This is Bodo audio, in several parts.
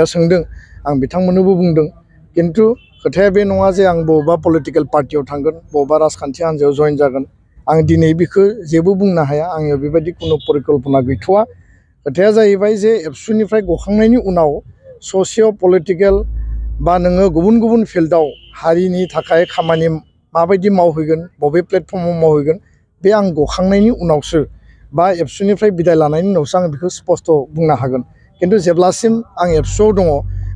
सोंदों आं बिथांमोननोबो बुंदों किन्तु खोथाया बे नङा जे आं बबेबा पलिटिकेल पार्टियाव थांगोन बबेबा राजखान्थि हान्जायाव जइन जागोन आं दिनै बेखौ जेबो बुंनो हाया आंनियाव बेबायदि कुनु परिकल्पना गैथ'वा खोथाया जाहैबाय जे एबसुनिफ्राय गखांनायनि उनाव ससिय' पलिटिकेल बा नोङो गुबुन गुबुन फिल्डआव हारिनि थाखाय खामानि माबायदि मावहैगोन बबे प्लेटफर्माव मावहैगोन बे आं गखांनायनि उनावसो बा एबसुनिफ्राय बिदाय लानायनि उनावसो आं बेखौ स्पष्ट बुंनो हागोन किन्तु जेब्लासिम आं एबसुआव दङ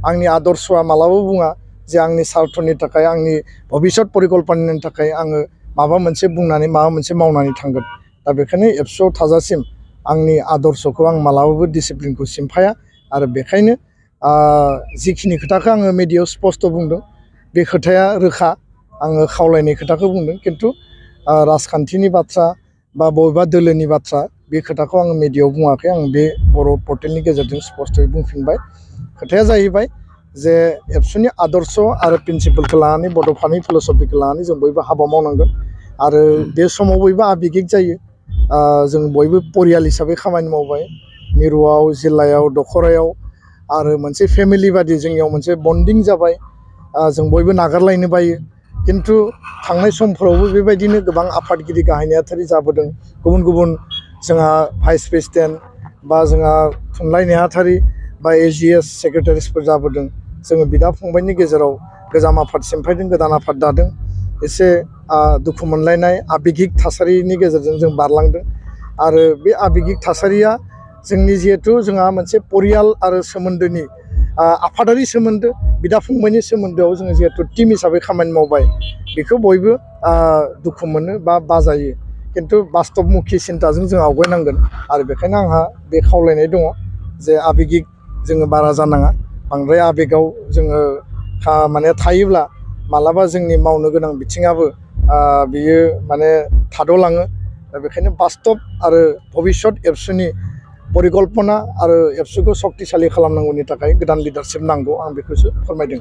आंनि आदर्शआ मालाबाबो बुङा जे आंनि स्वार्थनि थाखाय आंनि भबिष्यत परिकल्पनानि थाखाय आङो माबा मोनसे बुंनानै माबा मोनसे मावनानै थांगोन दा बेखायनो एबसुआव थाजासिम आंनि आदर्शखौ आं मालाबाबो डिसिप्लिनखौ सिमफाया आरो बेखायनो जिखिनि खोथाखौ आङो मिडियायाव स्पष्ट बुंदों बे खोथाया रोखा आङो खावलायनाय खोथाखौ बुंदों किन्तु राजखान्थिनि बाथ्रा बा बबेबा दोलोनि बाथ्रा बे खोथाखौ आङो मिडियायाव बुङाखै आं बे बर' पर्टेलनि गेजेरजों स्पष्टयै बुंफिनबाय खोथाया जाहैबाय जे एबसुनि आदर्श आरो प्रिन्सिपालखौ लानानै बड'फानि फिल'सफिखौ लानानै जों बयबो हाबा मावनांगोन आरो बे समाव बयबो आबेगिक जायो जों बयबो परियाल हिसाबै खामानि मावबाय मिरुआव जिल्लायाव दखरायाव आरो मोनसे फेमिलि बादि जोंनियाव मोनसे बन्डिं जाबाय जों बयबो नागारलायनो बायो किन्तु थांनाय समफोरावबो बेबायदिनो गोबां आफादगिरि गाहाय नेहाथारि जाबोदों गुबुन गुबुन जोंहा भाइस प्रेसिडेन्ट बा जोंहा थुनलाइ नेहाथारि बा एजिएस सेक्रेटारिसफोर जाबोदों जोङो बिदा फंबायनि गेजेराव गोजाम आफाद सिमफायदों गोदान आफाद दादों एसे दुखु मोनलायनाय आबेगिक थासारिनि गेजेरजों जों बारलांदों आरो बे आबेगिक थासारिया जोंनि जिहेथु जोंहा मोनसे परियाल आरो सोमोन्दोनि आफादारि सोमोन्दो बिदा फंबायनि सोमोन्दोआव जोङो जिहेथु टिम हिसाबै खामानि मावबाय बेखौ बयबो दुखु मोनो बा बाजायो किन्तु बास्तबमुखि सिन्ताजों जों आवगायनांगोन आरो बेखायनो आंहा बे खावलायनाय दङ जे आबेगिक जोङो बारा जानाङा बांद्राय आबेगाव जोङो माने थायोब्ला मालाबा जोंनि मावनो गोनां बिथिङाबो बियो माने थाद'लाङो दा बेखायनो बास्तब आरो भबिष्यत एबसुनि परिकल्पना आरो एबसुखौ सक्तिशालि खालामनांगौनि थाखाय गोदान लिडारशिप नांगौ आं बेखौसो फोरमायदों।